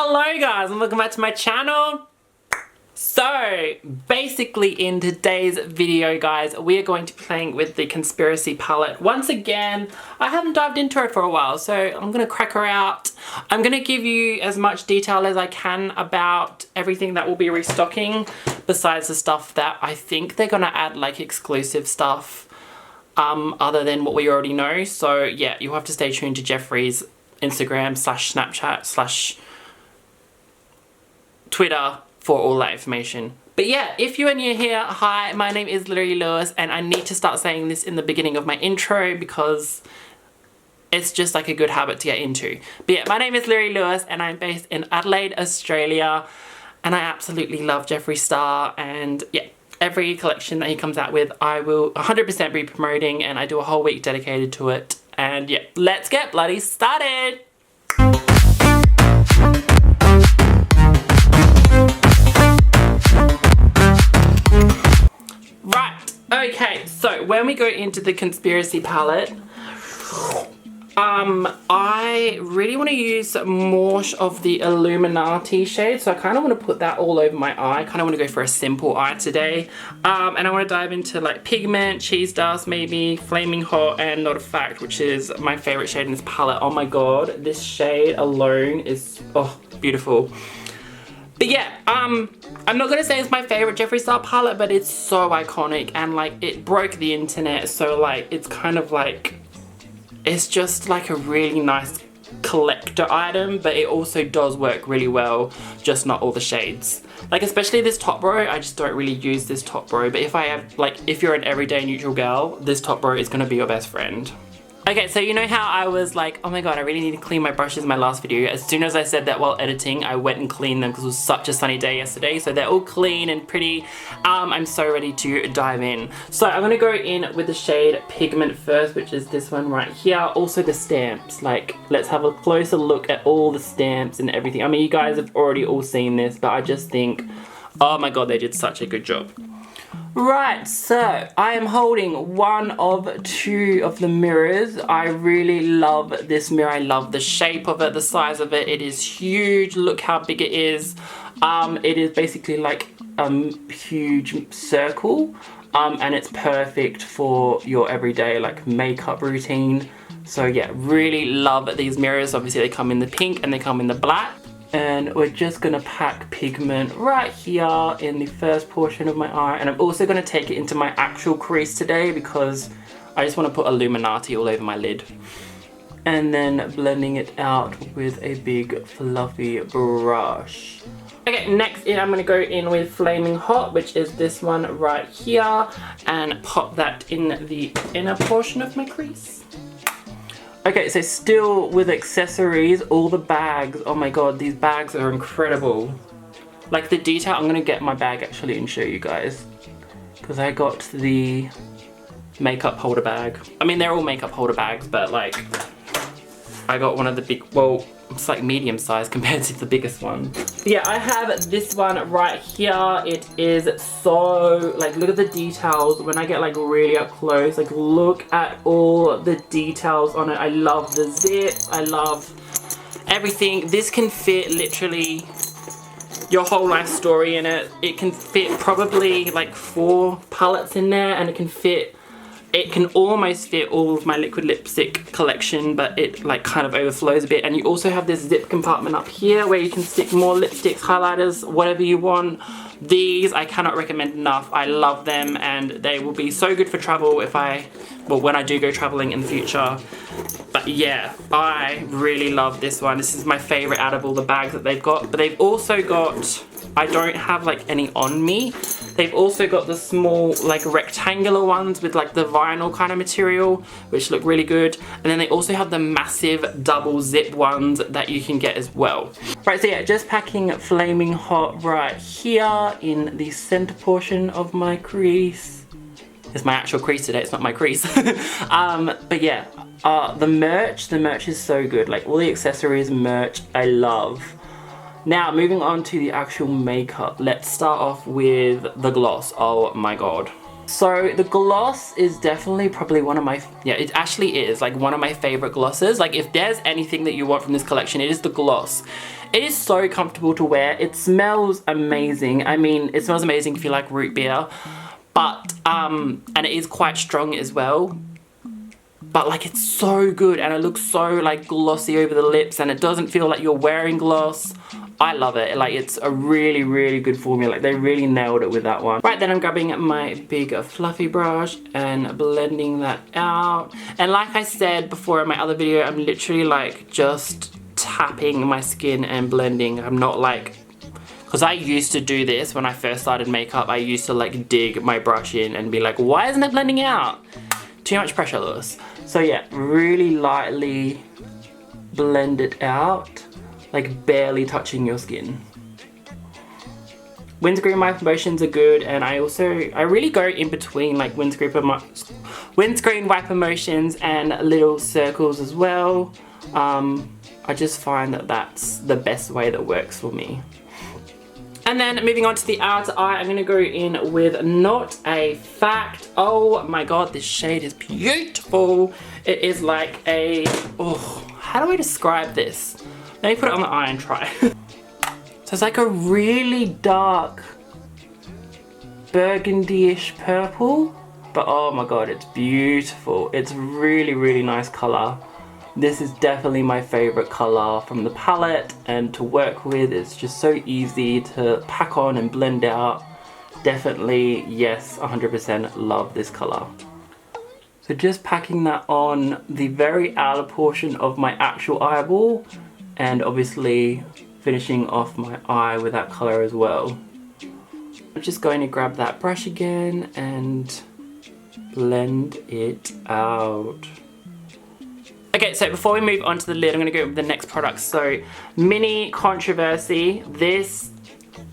Hello guys and welcome back to my channel. So basically in today's video guys, we are going to be playing with the Conspiracy palette. Once again, I haven't dived into it for a while, so I'm going to crack her out. I'm going to give you as much detail as I can about everything that we'll be restocking, besides the stuff that I think they're going to add, like exclusive stuff other than what we already know. So yeah, you'll have to stay tuned to Jeffree's Instagram / Snapchat / Twitter for all that information. But yeah, if you are new here, hi, my name is Literallylewis, and I need to start saying this in the beginning of my intro because it's just like a good habit to get into. But yeah, my name is Literallylewis and I'm based in Adelaide, Australia, and I absolutely love Jeffree Star, and yeah, every collection that he comes out with I will 100% be promoting, and I do a whole week dedicated to it. And yeah, let's get bloody started! Okay, so when we go into the Conspiracy palette, I really want to use more of the Illuminati shade, so I kind of want to put that all over my eye. I kind of want to go for a simple eye today, and I want to dive into like Pigment, Cheese Dust, maybe Flaming Hot, and Not a Fact, which is my favorite shade in this palette. Oh my god, this shade alone is, oh, beautiful. But yeah, I'm not gonna say it's my favorite Jeffree Star palette, but it's so iconic and like it broke the internet, so like it's kind of like, it's just like a really nice collector item, but it also does work really well, just not all the shades. Like especially this top row, I just don't really use this top row, but if I have, like, if you're an everyday neutral girl, this top row is gonna be your best friend. Okay, so you know how I was like, oh my god, I really need to clean my brushes in my last video. As soon as I said that while editing, I went and cleaned them because it was such a sunny day yesterday. So they're all clean and pretty. I'm so ready to dive in. So I'm gonna go in with the shade Pigment first, which is this one right here. Also the stamps, like, let's have a closer look at all the stamps and everything. I mean, you guys have already all seen this, but I just think, oh my god, they did such a good job. Right, so I am holding one of two of the mirrors. I really love this mirror. I love the shape of it, the size of it. It is huge. Look how big it is. It is basically like a huge circle, and it's perfect for your everyday like makeup routine. So yeah, really love these mirrors. Obviously they come in the pink and they come in the black. And we're just gonna pack Pigment right here in the first portion of my eye. And I'm also gonna take it into my actual crease today because I just wanna put Illuminati all over my lid. And then blending it out with a big fluffy brush. Okay, next in I'm gonna go in with Flaming Hot, which is this one right here, and pop that in the inner portion of my crease. Okay, so still with accessories, all the bags, oh my god, these bags are incredible. Like the detail, I'm gonna get my bag actually and show you guys. Because I got the makeup holder bag. I mean, they're all makeup holder bags, but like, I got one of the big, well, it's like medium size compared to the biggest one. Yeah, I have this one right here. It is so, like, look at the details. When I get like really up close, like look at all the details on it. I love the zip. I love everything. This can fit literally your whole life story in it. It can fit probably like 4 palettes in there, and it can almost fit all of my liquid lipstick collection, but it like kind of overflows a bit. And you also have this zip compartment up here where you can stick more lipsticks, highlighters, whatever you want. These I cannot recommend enough. I love them, and they will be so good for travel when I do go traveling in the future. But yeah, I really love this one. This is my favorite out of all the bags that they've got. But they've also got, I don't have like any on me. They've also got the small like rectangular ones with like the vinyl kind of material, which look really good. And then they also have the massive double zip ones that you can get as well. Right, so yeah, just packing Flaming Hot right here in the center portion of my crease. It's my actual crease today, it's not my crease. But yeah, the merch is so good. Like all the accessories, merch, I love. Now, moving on to the actual makeup. Let's start off with the gloss. Oh my god. So the gloss is definitely probably one of my, yeah, it actually is like one of my favorite glosses. Like if there's anything that you want from this collection, it is the gloss. It is so comfortable to wear. It smells amazing. I mean, it smells amazing if you like root beer, but, and it is quite strong as well. But like it's so good and it looks so like glossy over the lips and it doesn't feel like you're wearing gloss. I love it. Like it's a really, really good formula. Like they really nailed it with that one. Right, then I'm grabbing my big fluffy brush and blending that out. And like I said before in my other video, I'm literally like just tapping my skin and blending. I'm not like, because I used to do this when I first started makeup. I used to like dig my brush in and be like, why isn't it blending out? Too much pressure, Lewis. So yeah, really lightly blend it out. Like barely touching your skin. Windscreen wipe motions are good, and I really go in between like windscreen wipe motions and little circles as well. I just find that that's the best way that works for me. And then moving on to the outer eye, I'm gonna go in with Not a Fact. Oh my god, this shade is beautiful. It is like a, oh, how do I describe this? Let me put it on the eye and try. So it's like a really dark burgundy-ish purple, but oh my god, it's beautiful. It's really, really nice color. This is definitely my favorite color from the palette, and to work with, it's just so easy to pack on and blend out. Definitely, yes, 100% love this color. So just packing that on the very outer portion of my actual eyeball, and obviously finishing off my eye with that color as well. I'm just going to grab that brush again and blend it out. Okay, so before we move on to the lid, I'm going to go with the next product. So, mini controversy. This,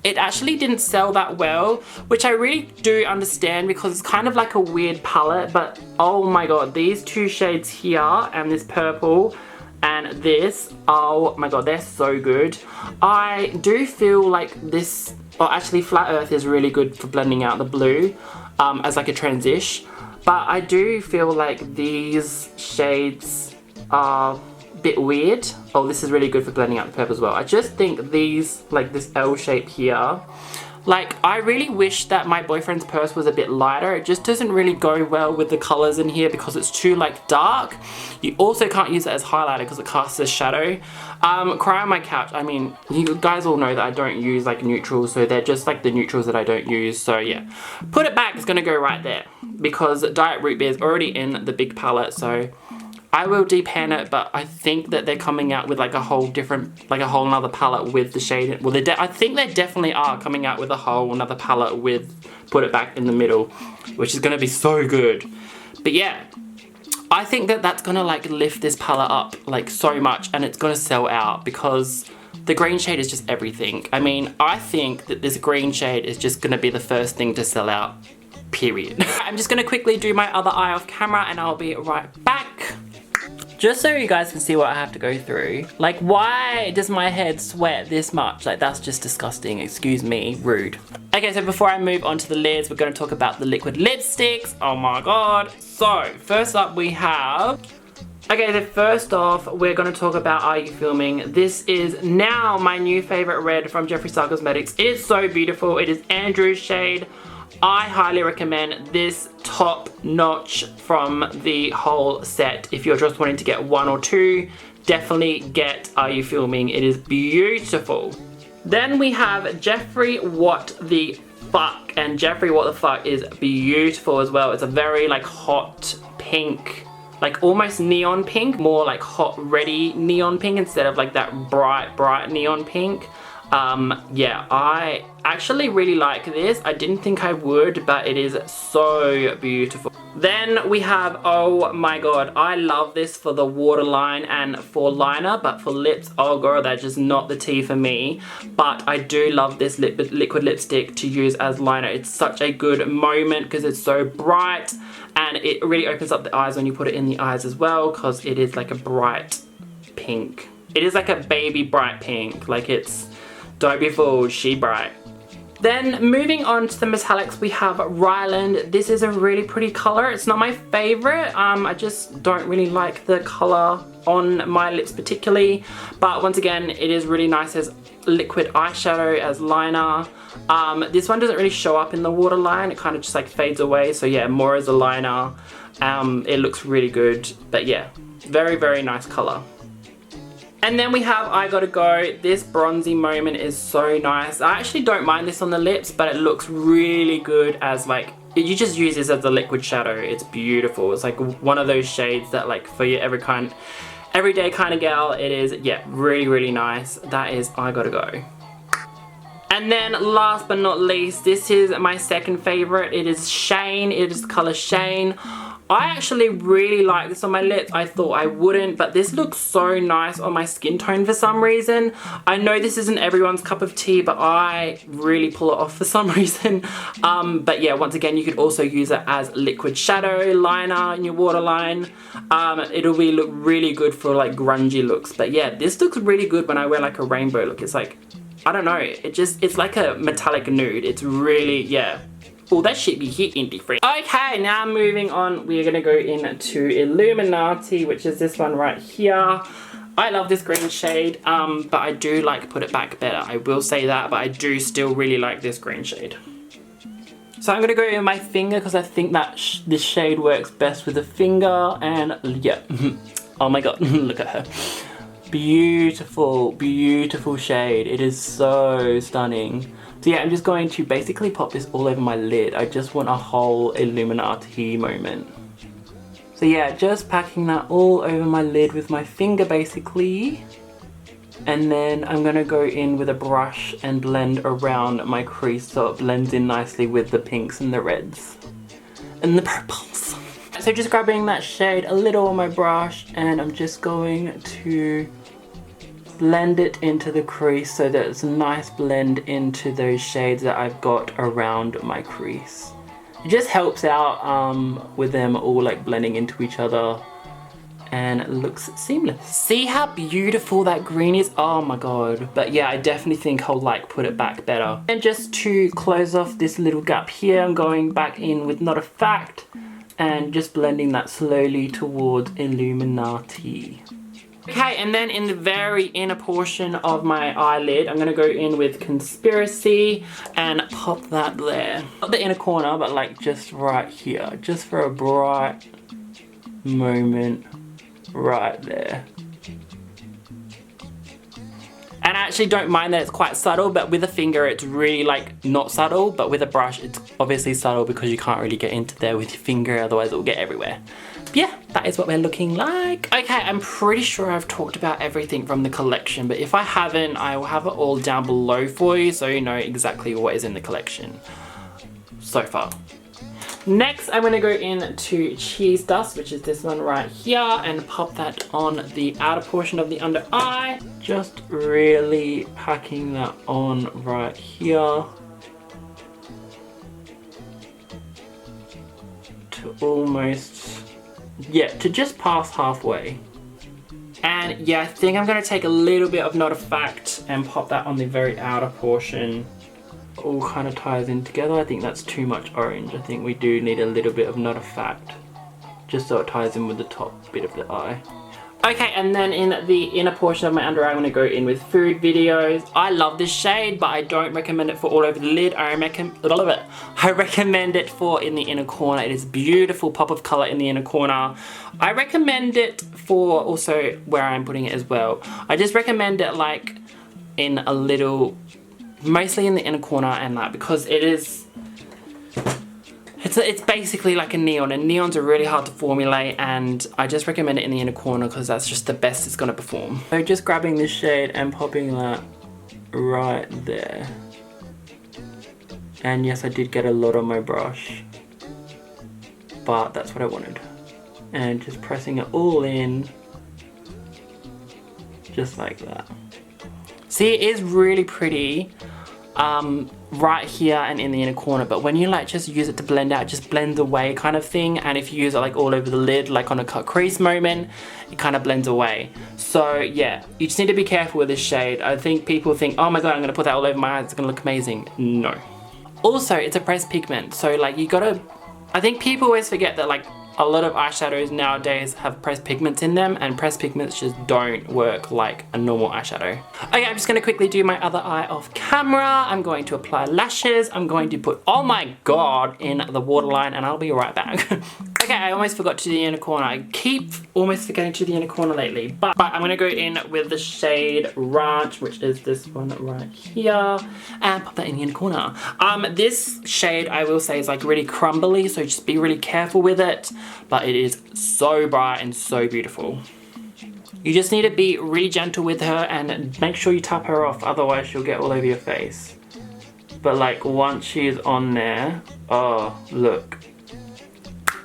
it actually didn't sell that well, which I really do understand because it's kind of like a weird palette, but oh my god, these two shades here and this purple and this, oh my god, they're so good. I do feel like this, well actually Flat Earth is really good for blending out the blue as like a transition, but I do feel like these shades are a bit weird. Oh, this is really good for blending out the purple as well. I just think these, like this L shape here, like I really wish that my boyfriend's purse was a bit lighter. It just doesn't really go well with the colors in here because it's too like dark. You also can't use it as highlighter because it casts a shadow. Cry on My Couch, I mean, you guys all know that I don't use like neutrals, so they're just like the neutrals that I don't use. So yeah, Put It Back is gonna go right there because Diet Root Beer is already in the big palette, so I will depan it, but I think that they're coming out with like a whole different, like a whole another palette with the shade. Well, I think they definitely are coming out with a whole another palette with Put It Back in the middle, which is going to be so good. But yeah, I think that that's going to like lift this palette up like so much, and it's going to sell out because the green shade is just everything. I mean, I think that this green shade is just going to be the first thing to sell out, period. I'm just going to quickly do my other eye off camera and I'll be right back. Just so you guys can see what I have to go through. Like, why does my head sweat this much? Like, that's just disgusting. Excuse me, rude. Okay, so before I move on to the lids, we're gonna talk about the liquid lipsticks. Oh my god. So, first up we have... Okay, so first off, we're gonna talk about Are You Filming? This is now my new favorite red from Jeffree Star Cosmetics. It is so beautiful. It is Andrew's shade. I highly recommend this top notch from the whole set. If you're just wanting to get one or two, definitely get Are You Filming? It is beautiful. Then we have Jeffree What the Fuck, and Jeffree What the Fuck is beautiful as well. It's a very like hot pink, like almost neon pink, more like hot ready neon pink instead of like that bright neon pink. Yeah, I actually really like this. I didn't think I would, but it is so beautiful. Then we have, oh my god, I love this for the waterline and for liner, but for lips, oh girl, that's just not the tea for me. But I do love this liquid lipstick to use as liner. It's such a good moment because it's so bright, and it really opens up the eyes when you put it in the eyes as well, because it is like a bright pink. It is like a baby bright pink, like it's... Don't be fooled, she bright. Then moving on to the metallics, we have Ryland. This is a really pretty color. It's not my favorite. I just don't really like the color on my lips particularly. But once again, it is really nice as liquid eyeshadow, as liner. This one doesn't really show up in the waterline. It kind of just like fades away. So yeah, more as a liner. It looks really good. But yeah, very, very nice color. And then we have I Gotta Go. This bronzy moment is so nice. I actually don't mind this on the lips, but it looks really good as like, you just use this as a liquid shadow. It's beautiful. It's like one of those shades that like for your everyday kind of gal, it is, yeah, really, really nice. That is I Gotta Go. And then last but not least, this is my second favorite. It is Shane. It is the color Shane. I actually really like this on my lips. I thought I wouldn't, but this looks so nice on my skin tone for some reason. I know this isn't everyone's cup of tea, but I really pull it off for some reason. But yeah, once again, you could also use it as liquid shadow, liner in your waterline. It'll look really good for like grungy looks. But yeah, this looks really good when I wear like a rainbow look. It's like, I don't know, it's like a metallic nude. It's really, yeah. Oh, that should be hitting different. Okay, now moving on, we're gonna go into Illuminati, which is this one right here. I love this green shade, but I do like Put It Back better. I will say that, but I do still really like this green shade. So I'm gonna go in my finger because I think that this shade works best with the finger, and yeah. Oh my god, look at her. Beautiful, beautiful shade. It is so stunning. So yeah, I'm just going to basically pop this all over my lid. I just want a whole Illuminati moment. So yeah, just packing that all over my lid with my finger basically. And then I'm gonna go in with a brush and blend around my crease so it blends in nicely with the pinks and the reds and the purples. So just grabbing that shade a little on my brush, and I'm just going to blend it into the crease so that it's a nice blend into those shades that I've got around my crease. It just helps out with them all like blending into each other, and it looks seamless. See how beautiful that green is? Oh my god. But yeah, I definitely think I'll like Put It Back better. And just to close off this little gap here, I'm going back in with Not a Fact and just blending that slowly towards Illuminati. Okay, and then in the very inner portion of my eyelid, I'm gonna go in with Conspiracy and pop that there. Not the inner corner, but like just right here. Just for a bright moment right there. And I actually don't mind that it's quite subtle, but with a finger it's really like not subtle, but with a brush it's obviously subtle because you can't really get into there with your finger, otherwise it will get everywhere. But yeah, that is what we're looking like. Okay, I'm pretty sure I've talked about everything from the collection, but if I haven't, I will have it all down below for you so you know exactly what is in the collection so far. Next, I'm gonna go into Cheese Dust, which is this one right here, and pop that on the outer portion of the under eye. Just really packing that on right here. To almost, yeah, to just past halfway. And yeah, I think I'm gonna take a little bit of Not a Fact and pop that on the very outer portion. All kind of ties in together. I think that's too much orange. I think we do need a little bit of Not a Fact, just so it ties in with the top bit of the eye. Okay, and then in the inner portion of my under eye, I'm going to go in with Food Videos. I love this shade, but I don't recommend it for all over the lid. I recommend it for in the inner corner. It is beautiful pop of color in the inner corner. I recommend it for also where I'm putting it as well. I just recommend it like in a little, mostly in the inner corner, and that because it is, it's basically like a neon, and neons are really hard to formulate, and I just recommend it in the inner corner because that's just the best it's gonna perform. So just grabbing this shade and popping that right there. And yes, I did get a lot on my brush, but that's what I wanted. And just pressing it all in, just like that. See, it is really pretty. right here and in the inner corner, but when you like just use it to blend out, it just blends away kind of thing. And if you use it like all over the lid, like on a cut crease moment, it kind of blends away. So yeah, you just need to be careful with this shade. I think people think, oh my god, I'm gonna put that all over my eyes, it's gonna look amazing. No. Also, it's a pressed pigment, so like you gotta, I think people always forget that like a lot of eyeshadows nowadays have pressed pigments in them, and pressed pigments just don't work like a normal eyeshadow. Okay, I'm just gonna quickly do my other eye off camera. I'm going to apply lashes. I'm going to put, oh my god, in the waterline, and I'll be right back. Okay, I almost forgot to do the inner corner. I keep almost forgetting to do the inner corner lately, but I'm gonna go in with the shade Ranch, which is this one right here, and pop that in the inner corner. This shade, I will say, is like really crumbly, so just be really careful with it, but it is so bright and so beautiful. You just need to be really gentle with her and make sure you tap her off, otherwise she'll get all over your face. But like once she's on there, oh look.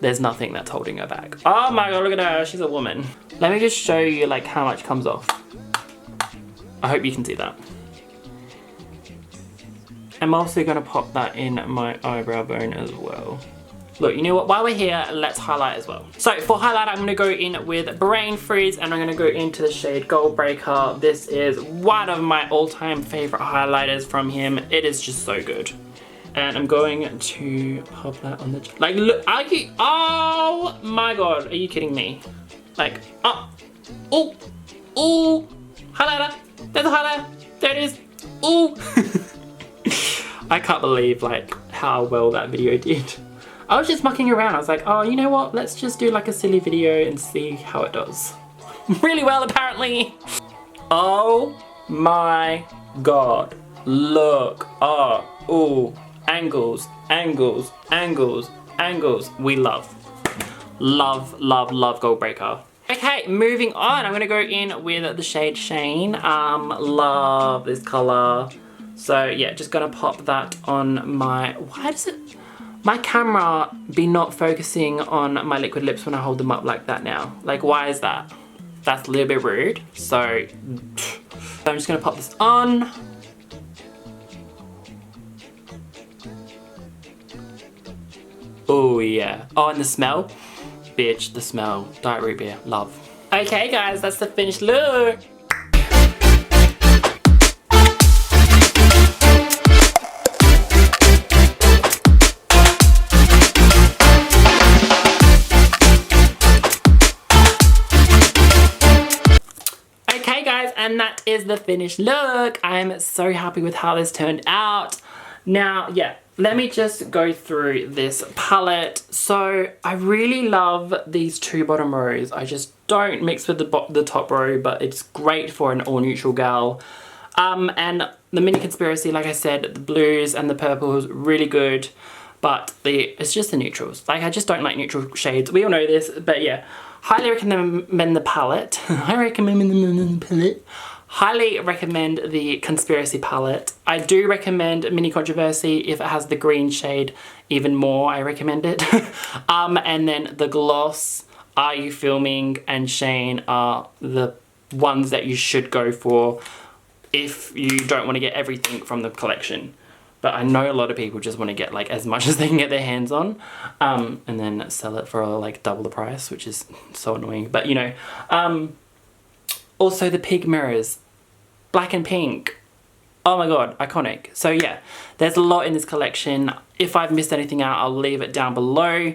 There's nothing that's holding her back. Oh my god, look at her, she's a woman. Let me just show you like how much comes off. I hope you can see that. I'm also gonna pop that in my eyebrow bone as well. Look, you know what, while we're here, let's highlight as well. So for highlight, I'm gonna go in with Brain Freeze, and I'm gonna go into the shade Gold Breaker. This is one of my all-time favorite highlighters from him. It is just so good. And I'm going to pop that on the, like, look, are you, oh my god, are you kidding me? Like, oh, highlighter, there's a highlighter, there it is, ooh. I can't believe like how well that video did. I was just mucking around, I was like, oh, you know what, let's just do like a silly video and see how it does. Really well, apparently. Oh my god, look, oh, ooh. Angles, angles, angles, angles. We love. Love, love, love Gold Breaker. Okay, moving on. I'm gonna go in with the shade Shane. Love this color. So yeah, just gonna pop that on my, why does it, my camera be not focusing on my liquid lips when I hold them up like that now? Like, why is that? That's a little bit rude. So I'm just gonna pop this on. Oh yeah. Oh, and the smell? Bitch, the smell. Diet root beer. Love. Okay guys, that's the finished look. Okay guys, and that is the finished look. I'm so happy with how this turned out. Now, yeah, let me just go through this palette. So I really love these two bottom rows. I just don't mix with the top row, but it's great for an all neutral gal. And the Mini Conspiracy, like I said, the blues and the purples, really good. But it's just the neutrals. Like, I just don't like neutral shades. We all know this, but yeah. Highly recommend the palette. I recommend the palette. Highly recommend the Conspiracy palette. I do recommend Mini Controversy if it has the green shade even more. I recommend it. And then the gloss, Are You Filming, and Shane are the ones that you should go for if you don't want to get everything from the collection. But I know a lot of people just want to get like as much as they can get their hands on, and then sell it for like double the price, which is so annoying. But you know, also the pig mirrors. Black and pink. Oh my god, iconic. So yeah, there's a lot in this collection. If I've missed anything out, I'll leave it down below.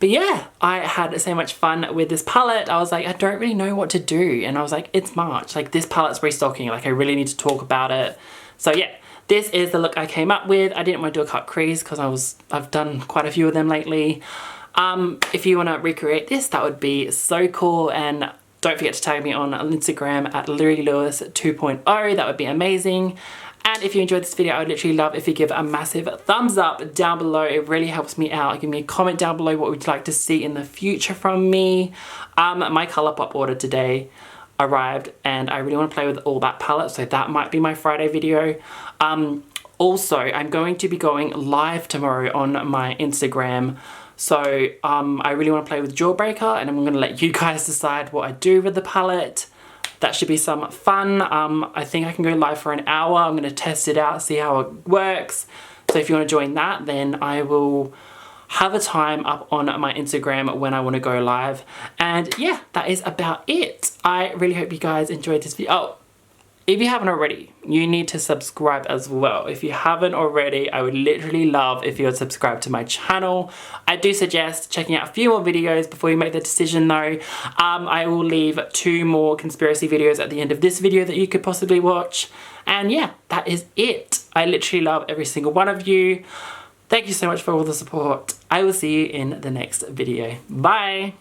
But yeah, I had so much fun with this palette. I was like, I don't really know what to do. And I was like, it's March. Like, this palette's restocking. Like, I really need to talk about it. So yeah, this is the look I came up with. I didn't want to do a cut crease because I've done quite a few of them lately. If you want to recreate this, that would be so cool. And don't forget to tag me on Instagram at Literallylewis 2.0. That would be amazing. And if you enjoyed this video, I would literally love if you give a massive thumbs up down below. It really helps me out. Give me a comment down below what would you like to see in the future from me. My Colourpop order today arrived and I really want to play with all that palette, so that might be my Friday video. Also, I'm going to be going live tomorrow on my Instagram. So I really want to play with Jawbreaker, and I'm going to let you guys decide what I do with the palette. that should be some fun. I think I can go live for an hour. I'm going to test it out, see how it works. So if you want to join that, then I will have a time up on my Instagram when I want to go live. And yeah, that is about it. I really hope you guys enjoyed this video. Oh, if you haven't already, you need to subscribe as well. If you haven't already, I would literally love if you would subscribe to my channel. I do suggest checking out a few more videos before you make the decision though. I will leave 2 more conspiracy videos at the end of this video that you could possibly watch. And yeah, that is it. I literally love every single one of you. Thank you so much for all the support. I will see you in the next video. Bye.